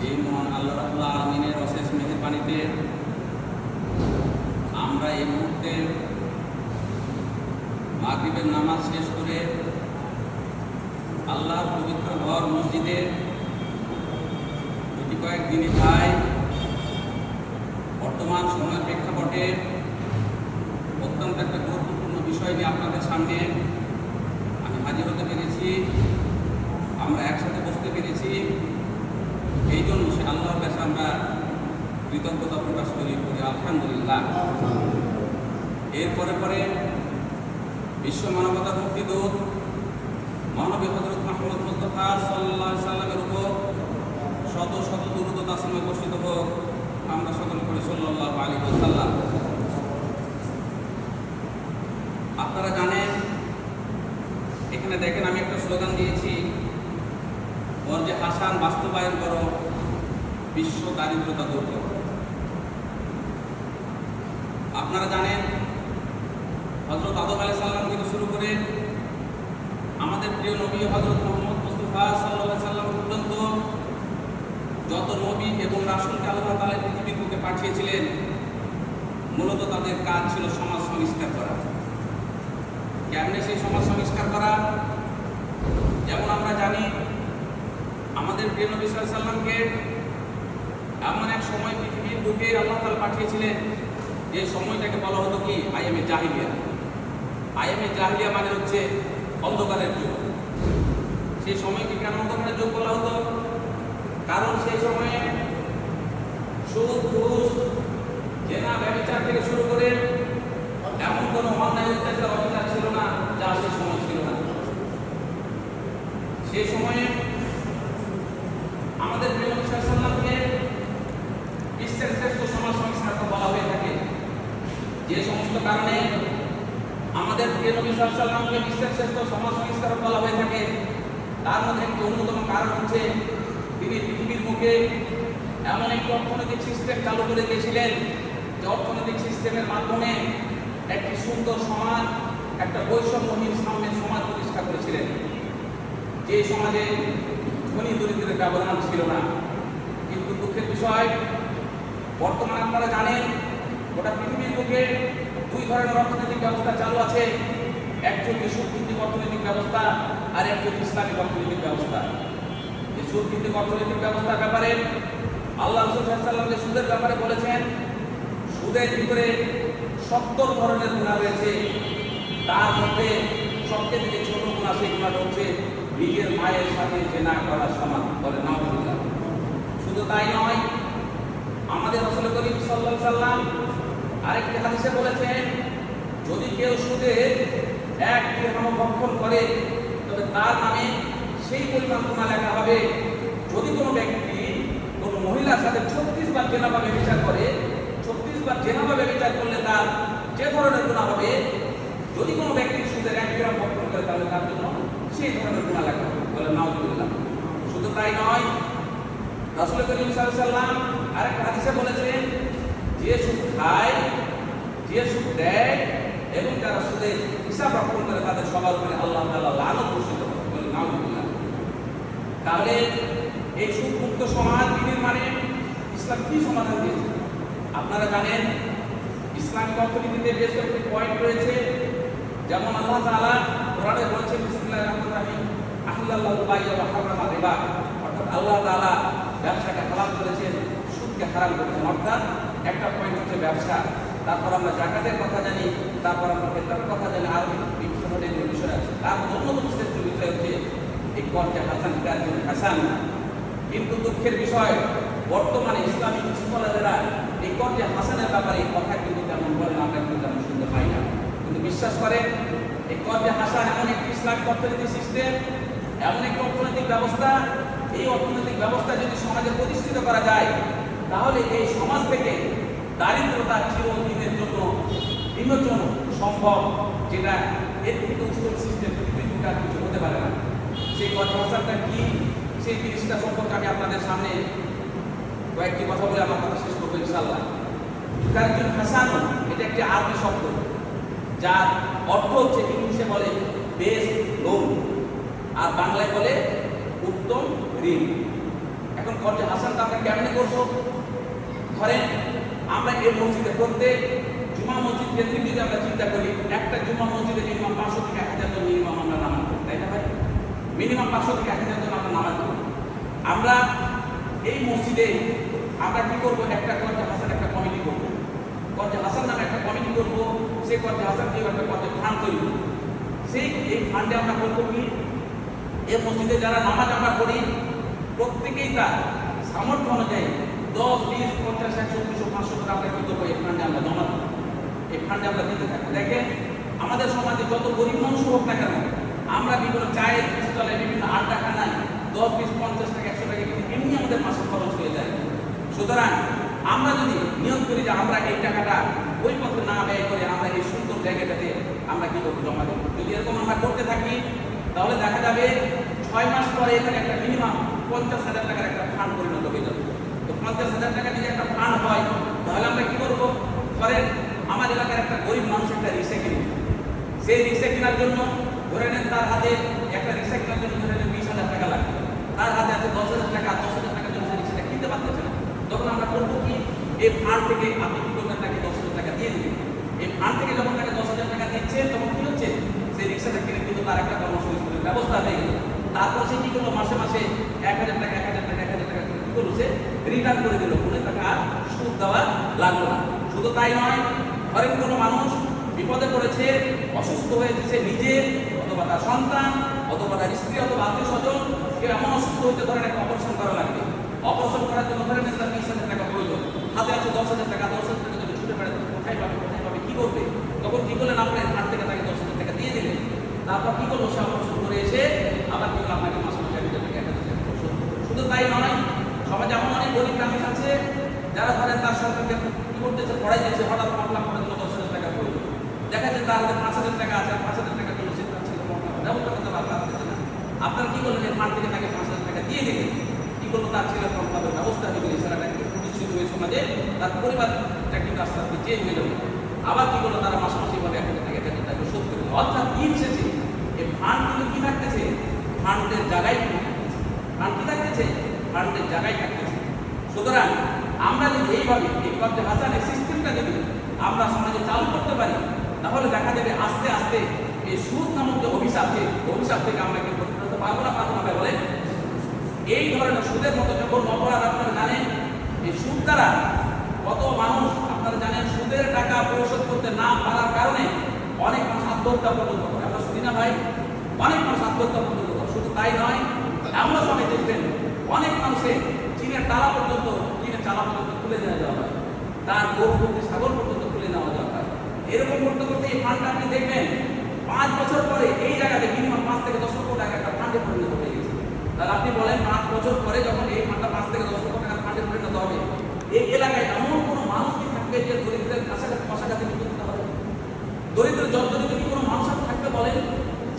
এই মহান আল্লাহ রাব্বুল আলামিনের অশেষ মেহেরবানিতে আমরা এই মুহূর্তে মাগরিবের নামাজ শেষ করে আল্লাহর পবিত্র ঘর মসজিদে প্রতি কয়েকদিনই প্রায় বর্তমান সময়ের প্রেক্ষাপটে অত্যন্ত একটা গুরুত্বপূর্ণ বিষয় নিয়ে আপনাদের সামনে আমি হাজির হতে পেরেছি। আমরা একসাথে বসতে পেরেছি, এই জন্য সে আল্লাহর কাছে আমরা কৃতজ্ঞতা প্রকাশ করি আলহামদুলিল্লাহ। এরপরে পরে বিশ্ব মানবতার মুক্তিদূত মানবী হযরত মুহাম্মদ মুস্তাফা সাল্লাল্লাহু আলাইহি সাল্লামের উপর শত শত দুরূদ ও তাসলিম বর্ষিত হোক। আমরা সকলে পড়ি সাল্লাল্লাহু আলাইহি ওয়াসাল্লাম। আপনারা জানেন, এখানে দেখেন আমি একটা স্লোগান দিয়েছি, বর্জে হাসান বাস্তবায়ন করো, বিশ্ব দারিদ্রতা দূর করো। আপনারা জানেন, হযরত আদম আলাইহিস সালাম থেকে শুরু করে আমাদের প্রিয় নবী হযরত মুহাম্মদ মুস্তাফা সাল্লাল্লাহু আলাইহি সাল্লাম পর্যন্ত যত নবী এবং রাসূলকে আল্লাহ তাআলা পৃথিবীর বুকে পাঠিয়েছিলেন, মূলত তাদের কাজ ছিল সমাজ সংস্কার করা। কেমনে সেই সমাজ সংস্কার করা? যেমন আমরা জানি, আমাদের প্রিয় নবী সাল্লাল্লাহু আলাইহি সাল্লামকে এমন এক সময় পৃথিবীর বুকে আল্লাহ তাআলা পাঠিয়েছিলেন, যে সময়টাকে বলা হতো কি আইয়ামে জাহিলিয়া। আইয়ামে জাহিলিয়া মানে হচ্ছে অন্ধকারের যুগ। সেই সময়কে কেন অন্ধকারের যুগ বলা হতো? কারণ সেই সময়ে সুদ, ঘুষ, জেনা, ব্যভিচার থেকে শুরু করে এমন কোনো অন্যায় অত্যাচার অবিচার ছিল না যা সেই সময় ছিল না। সেই সময়ে আমাদের প্রিয় নবী সাল্লাল্লাহু আলাইহি সাল্লামকে বিশ্বের শ্রেষ্ঠ সমাজ সংস্কারক বলা হয়ে থাকে। যে সমস্ত কারণে আমাদের প্রিয় নবী সাল্লাল্লাহু আলাইহি সাল্লামকে বিশ্বের শ্রেষ্ঠ সমাজ সংস্কারক বলা হয়ে থাকে, তার মধ্যে একটি অন্যতম কারণ হচ্ছে তিনি পৃথিবীর মুখে এমন একটি অর্থনৈতিক সিস্টেম চালু করে দিয়েছিলেন, যে অর্থনৈতিক সিস্টেমের মাধ্যমে একটি সুন্দর সমাজ, একটা বৈষম্যহীন সাম্যের সমাজ প্রতিষ্ঠা করেছিলেন, যে সমাজে ধনী দরিদ্রের ব্যবধান ছিল না। কিন্তু দুঃখের বিষয়, বর্তমানে আপনারা জানেন, গোটা পৃথিবীর বুকে দুই ধরনের অর্থনৈতিক ব্যবস্থা চালু আছে। একটি হচ্ছে সুদভিত্তিক অর্থনৈতিক ব্যবস্থা, আর একটি হচ্ছে ইসলামিক অর্থনৈতিক ব্যবস্থা। এই সুদভিত্তিক অর্থনৈতিক ব্যবস্থার ব্যাপারে আল্লাহ রাসূল সাল্লাল্লাহু আলাইহি ওয়াসাল্লাম সুদের ব্যাপারে বলেছেন, সুদের ভিতরে 70 ধরনের গুনাহ রয়েছে। তার মধ্যে সবচেয়ে ছোট গুনাহ, সেই গুনাহটা হচ্ছে নিজের মায়ের সাথে জেনা করা সমান। বলে নাউযুবিল্লাহ। শুধু তাই নয়, আমাদের রাসূল করিম সাল্লাল্লাহু আলাইহি ওয়াসাল্লাম আরেকটি হাদিসে বলেছেন, যদি কেউ সুদে 1 দিরহাম ভক্ষণ করে, তবে তার নামে সেই পরিমাণ গুনাহ লেখা হবে। যদি কোনো ব্যক্তি কোনো মহিলার সাথে 36 বার জেনাবা ব্যভিচার করে, 36 বার জেনাবা ব্যভিচার করলে তার যে ধরনের গুনাহ হবে, যদি কোনো ব্যক্তি সুদের 1 দিরহাম ভক্ষণ করে, তাহলে তার জন্য সেই ধরনের গুনাহ লেখা হবে। বলে নাউযুবিল্লাহ। শুধু তাই নয়, রাসূল করিম সাল্লাল্লাহু আলাইহি ওয়াসাল্লাম আরেকটা হাদিসে বলেছেন, যে সুদ খায়, যে সুদ দেয় এবং যারা সুদের হিসাব রক্ষণ করে, তাদের সবার উপরে আল্লাহ তাআলা লানত ঘোষিত করেন। বলে নাউযুবিল্লাহ। তাহলে এই সুদমুক্ত সমাজ নির্মাণে ইসলাম কি সমাধান দিয়েছে? আপনারা জানেন, ইসলামিক অর্থনীতিতে বেশ কয়েকটি পয়েন্ট রয়েছে। যেমন আল্লাহ তাআলা কোরআনে বলেছেন, বিসমিল্লাহির রহমানির রহিম, আহলাল্লাহু বাই'a ওয়া হারামা রিবা। অর্থাৎ আল্লাহ তাআলা ব্যবসাকে হালাল করেছেন, সুদকে হারাম করেছেন। অর্থাৎ একটা পয়েন্ট হচ্ছে ব্যবসা, তারপর আমরা যাকাতের কথা জানি, তারপর আমরা ফিতরার কথা জানি, আর বিভিন্ন ধরনের বিষয় আছে। তার অন্যতম শ্রেষ্ঠ বিষয় হচ্ছে এই কর্জে হাসান কাজে হাসান। কিন্তু দুঃখের বিষয়, বর্তমানে ইসলামিক স্কলাররা এই কর্জে হাসানের ব্যাপারে এই কথা কিন্তু তেমন বলেন, আমরা কিন্তু তেমন শুনতে পাই না। কিন্তু বিশ্বাস করেন, এই কর্জে হাসান এমন একটি ইসলামিক অর্থনৈতিক সিস্টেম, এমন একটি অর্থনৈতিক ব্যবস্থা, এই অর্থনৈতিক ব্যবস্থা যদি সমাজে প্রতিষ্ঠিত করা যায়, তাহলে এই সমাজ থেকে দারিদ্রতা চিরদিনের জন্য বিমোচন সম্ভব, যেটা এর থেকে উত্তম সিস্টেম পৃথিবীর আর কিছু হতে পারে না। সেই কর্জে হাসানটা কি, সেই জিনিসটা সম্পর্কে আমি আপনাদের সামনে কয়েকটি কথা বলে আমার কথা শেষ করবো ইনশাআল্লাহ। কর্জে হাসান এটা একটি আরবি শব্দ, যার অর্থ হচ্ছে, ইংলিশে বলে বেস্ট লোন, আর বাংলায় বলে উত্তম ঋণ। এখন কর্জে হাসানটা আমরা কেমনে করবো? ধরেন আমরা এই মসজিদে করতে জুমা মসজিদ কেন্দ্রিক যদি আমরা চিন্তা করি, একটা জুমা মসজিদে মিনিমাম 500 থেকে 1000 জন মিনিমাম আমরা নামাজ পড়ি, তাই না ভাই? মিনিমাম 500 থেকে 1000 জন আমরা নামাজ পড়ি। আমরা এই মসজিদে আমরা কি করবো? একটা কর্জে হাসান একটা কমিটি করবো, কর্জে হাসান নামে একটা কমিটি করবো। সেই কর্জে হাসান দিয়ে একটা কর্জে ফান্ড তৈরি করবো। এই ফান্ডে আমরা করবো কি, এই মসজিদে যারা নামাজ আমরা পড়ি প্রত্যেকেই তার সামর্থ্য অনুযায়ী 10, 20, 50, 100, 200, 500 টাকা আমরা কি করবো? এই ফান্ডে আমরা জমা দেবো, এই ফান্ডে আমরা দিতে থাকবো। দেখেন আমাদের সমাজে যত গরিব মানুষ হোক না কেন, আমরা বিভিন্ন চায়ের স্টলে, বিভিন্ন আড্ডাখানায় 10, 20, 50 টাকা, 100 টাকা কিন্তু এমনি আমাদের মাসে খরচ হয়ে যায়। সুতরাং আমরা যদি নিয়োগ করি যে আমরা এই টাকাটা ওই পথে না ব্যয় করে আমরা এই সুন্দর জায়গাটাতে আমরা কি করবো? জমা দেবো। যদি এরকম আমরা করতে থাকি তাহলে দেখা যাবে 6 মাস পরে এখানে একটা মিনিমাম 50,000 টাকার একটা ফান্ড পরিণত হয়ে যাবে। তো 50,000 টাকা যদি একটা ফান্ড হয় তাহলে আমরা কি করবো? ধরেন আমার এলাকার একটা গরিব মানুষ একটা রিক্সা কিনবে, সেই রিক্সা কেনার জন্য ধরে নেন তার হাতে একটা রিক্সা কেনার জন্য ধরে নেন 20,000 টাকা লাগবে, তার হাতে আছে 10,000 টাকা, 10,000 টাকার জন্য সেই রিক্সাটা কিনতে পারতেছে না। তখন আমরা করবো কি? এই ফান্ড থেকে আপনি কি করবেন? তাকে 10,000 টাকা দিয়ে দিবেন। এই ফান্ড থেকে যখন তাকে 10,000 টাকা দিচ্ছে তখন কি হচ্ছে? সেই রিক্সাটা কিনে কিন্তু তার একটা কর্মসংস্থানের ব্যবস্থা হয়ে গেল। তারপর সে কি করলো? মাসে মাসে 1,000 টাকা 1,000 টাকা 1,000 টাকা কি করলো? সে রিটার্ন করে দিল, কোনো টাকা আর সুদ দেওয়া লাগলো না। শুধু তাই নয়, ধরেন কোনো মানুষ বিপদে পড়েছে, অসুস্থ হয়েছে, সে নিজে অথবা তার সন্তান অথবা তার স্ত্রী অথবা আত্মীয় স্বজন কেউ এমন অসুস্থ হয়েছে, ধরেন একটা অপারেশন করা লাগবে, অপারেশন করার জন্য ধরেন তার 20,000 টাকা প্রয়োজন, হাতে আছে 10,000 টাকা, 10,000 টাকা যদি ছুটে বেড়াতে কোথায় পাবে কি করবে? তখন কি করলেন? আপনার হাত থেকে তাকে 10,000 টাকা দিয়ে দিলেন। তারপর কি করলো? সে অপারেশন করে এসে আবার কি করলো? আপনাকে মাসে মাসে 1,000 টাকা 1,000 টাকা। শুধু তাই নয়, সমাজে এমন অনেক গরিব মানুষ আছে যারা ধরেন তার সন্তানকে কি করতেছে? পড়াই দিচ্ছে, হঠাৎ মামলা করার জন্য 10,000 টাকা প্রয়োজন। দেখা যায় তার হাতে 5,000 টাকা আছে, 5,000 টাকার জন্য সে তার ছেলে ব্যবস্থা করতে পারতেছে না। আপনার কি করলেন? এই ফান্ড থেকে তাকে 5,000 টাকা দিয়ে দিলেন। কি করলো? তার ছেলের পড়ার ব্যবস্থা হয়ে গেল, ছেলেটা কিন্তু প্রতিষ্ঠিত হয়ে সমাজে তার পরিবারটা কিন্তু আস্তে আস্তে চেঞ্জ হয়ে যাবে। আবার কি করলো? তারা মাসামাসি ভাবে 1,000 টাকা 1,000 টাকা শোধ করে দিল। অর্থাৎ দিন শেষে এই ফান্ড কিন্তু কি থাকতেছে? ফান্ডের জায়গায় ফান্ড কি থাকতেছে? ফান্ডের জায়গায় থাকতেছে। সুতরাং আমরা যদি এইভাবে এই কর্জে হাসানের সিস্টেমটা যদি আমরা সমাজে চালু করতে পারি তাহলে দেখা যাবে আস্তে আস্তে এই সুদ নামক যে অভিশাপ থেকে আমরা কি করতে পারবো না বলে এই ধরনের সুদের মতো যখন অপরাধ আপনারা জানেন, এই সুদ দ্বারা কত মানুষ আপনারা জানেন সুদের টাকা পরিশোধ করতে না পারার কারণে অনেক মানুষ আত্মহত্যা পর্যন্ত করে। আমরা শুনি না ভাই? অনেক মানুষ আত্মহত্যা পর্যন্ত করে। শুধু তাই নয়, এমন সময় দেখবেন অনেক মানুষের চীনের চালা পর্যন্ত তুলে নেওয়া যাওয়া হয়, তার গরু পর্যন্ত ছাগল পর্যন্ত তুলে নেওয়া যাওয়া হয়। এরকম করতে করতে এই ফান্ডটা আপনি দেখবেন 5 বছর পরে এই জায়গাতে মিনিমাম 5 থেকে 10 লক্ষ টাকা একটা ফান্ডে পরিণত হয়ে গেছে। তাহলে আপনি বলেন 5 বছর পরে যখন এই ফান্ডটা 5 থেকে 10 লক্ষ টাকা ফান্ডে পরিণত হবে, এই এলাকায় এমন কোনো মানুষ কি থাকবে যে দরিদ্রের কাছাকাছি বিদ্যুৎ হবে? দরিদ্রের জর্জরিত কি কোনো মানুষ থাকবে বলেন?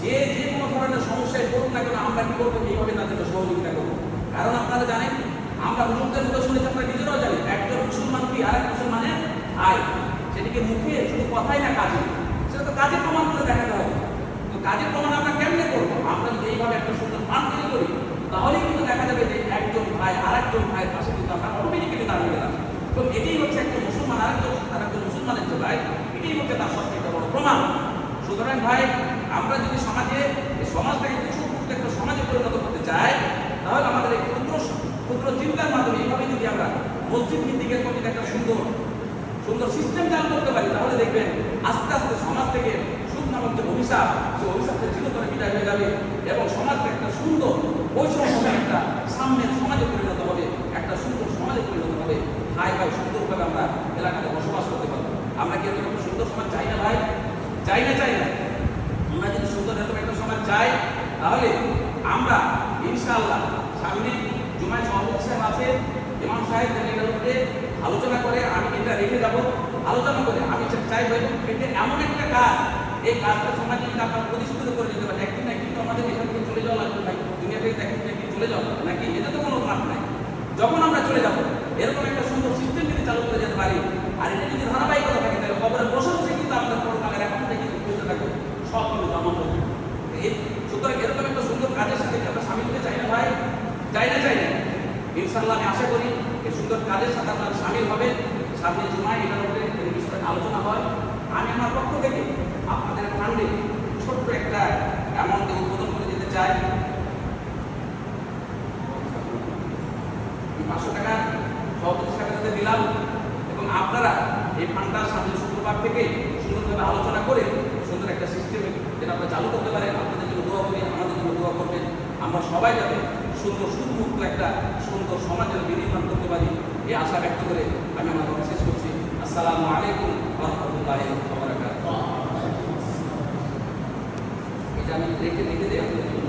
যে কোনো ধরনের সমস্যায় পড়ুক না কেন আমরা কি করবো? এইভাবে তাদেরকে সহযোগিতা করবো। কারণ আপনারা জানেন, আমরা হুজুরদের মতো শুনেছি, আমরা নিজেরাও জানি একজন মুসলমান কি আরেক মুসলমানের আয়, সেটিকে মুখে শুধু কথাই না কাজে, সেটা তো কাজে প্রমাণ করে দেখাতে হবে। তো কাজের প্রমাণ আমরা কেমনে করবো? আমরা যদি এইভাবে একটা সুন্দর ফান্ড তৈরি করি তাহলেই কিন্তু দেখা যাবে যে একজন ভাই আরেকজন ভাইয়ের পাশে কিন্তু আমরা অটোমেটিক্যালি দাঁড়িয়ে গেলাম। তো এটাই হচ্ছে একটা মুসলমান আরেকজন মুসলমানের যে ভাই, এটাই হচ্ছে তার সবচেয়ে বড় প্রমাণ। সুতরাং ভাই, আমরা যদি সমাজে এই সমাজটাকে কিছু একটা সমাজে পরিণত করতে চাই তাহলে আমাদের এই ক্ষুদ্র চিন্তার মাধ্যমে এইভাবে যদি আমরা মসজিদ ভিত্তিকের প্রতি একটা সুন্দর সিস্টেম চালু করতে পারি তাহলে দেখবেন আস্তে আস্তে সমাজ থেকে সুদ নামক যে অভিশাপ, সেই অভিশাপটা চিরতরে বিদায় হয়ে যাবে এবং সমাজটা একটা সুন্দর বৈষম্য একটা সাম্যের সমাজে পরিণত হবে, একটা সুন্দর সমাজে পরিণত হবে। ভাই সুন্দরভাবে আমরা এলাকাতে বসবাস করতে পারবো। আমরা কি এরকম একটা সুন্দর সমাজ চাই না ভাই? চাই না? আমরা যদি সুন্দর এরকম একটা সমাজ চাই তাহলে আমরা ইনশাআল্লাহ সামনে জুমায় সভাপতি সাহেব আছে, ইমাম সাহেব এগুলোকে আলোচনা করে আমি এটা রেখে যাবো। আলোচনা করে আমি চাই ভাই এটা এমন একটা কাজ, এই কাজটা সমাজে যদি আপনারা প্রতিষ্ঠিত করে দিতে পারেন, একদিন না কিন্তু আমাদের এখান থেকে চলে যাওয়া লাগবে ভাই, দুনিয়া থেকে একদিন চলে যাওয়া নাকি, এটা তো কোনো মাঠ নাই। যখন আমরা চলে যাবো এরকম একটা সুন্দর সিস্টেম যদি চালু করে যেতে পারি, আর এটা যদি ধারাবাহিকতা থাকে তাহলে কবরে বসে বসে কিন্তু আমাদের পরকালের এখন থেকে কিন্তু থাকবে সব কিন্তু জমা করবে। সুতরাং এরকম একটা সুন্দর কাজের সাথে আমরা সামিল হতে চাই না ভাই? চাই না? ইনশাআল্লাহ আমি আশা করি এই সুন্দর কাজের সাথে আপনারা সামিল হবেন। সামনে জুমায় এটার উপরে বিষয়ে আলোচনা হয়। আমি আমার পক্ষ থেকে আপনাদের ফান্ডে ছোট্ট একটা অ্যামাউন্টে উদ্বোধন করে দিতে চাই। 500 টাকা সহযোগী সাথে দিলাম এবং আপনারা এই ফান্ডটা সামনে শুক্রবার থেকে সুন্দরভাবে আলোচনা করে সুন্দর একটা সিস্টেম যেটা আপনারা চালু করতে পারেন। আপনাদের জন্য দোয়া করি, আমাদের জন্য দোয়া করবেন। আমরা সবাই যাতে সুন্দর সুদমুক্ত একটা সুন্দর সমাজের বিনির্মাণ করতে পারি এই আশা ব্যক্ত করে আমি আমার কথা শেষ করছি। আসসালামু আলাইকুম ওয়া রাহমাতুল্লাহি ওয়া বারাকাতুহু। এটা আমি রেখে দিই।